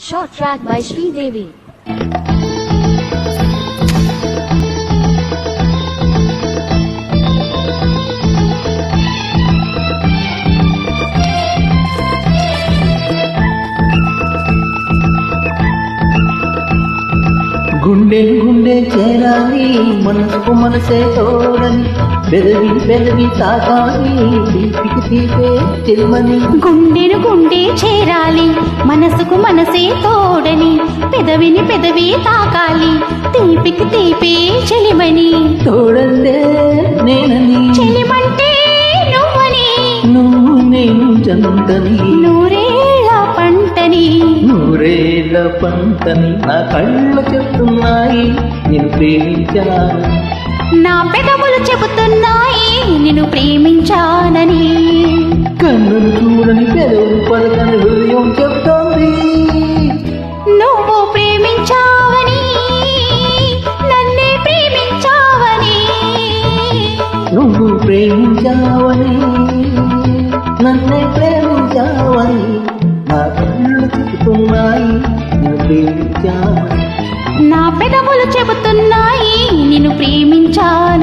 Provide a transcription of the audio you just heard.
Short track by Sri Devi. గుండె గుండె చేరాలి మనసుకు మనసే తోడని బెదవి బెదవి తాకాలి తీపికి తీపే చెల్మని గుండెను గుండె చేరాలి మనసుకు మనసే తోడని పెదవిని పెదవి తాకాలి తీపికి తీపే చెలిమని తోడంటే నేనని చెలిమంటే నువ్వని నువ్వు నేను జంటని నూరేళ్ల పంటని నూరేళ్ల పంటని నా కళ్ళు చెప్తున్నాయి నేను ప్రేమించాను నా పెదవులు చెబుతున్నాయి నిన్ను ప్రేమించానని కన్నులు చూడని పెదవులు పలకని హృదయం చెప్తోంది నువ్వు ప్రేమించావని నన్నే ప్రేమించావని నువ్వు ప్రేమించావని నన్నే ప్రేమించావని నా కళ్ళు చెబుతున్నాయి నేను ప్రేమించావని నా పెదవులు చెబుతున్నాయి నిన్ను ప్రేమించాను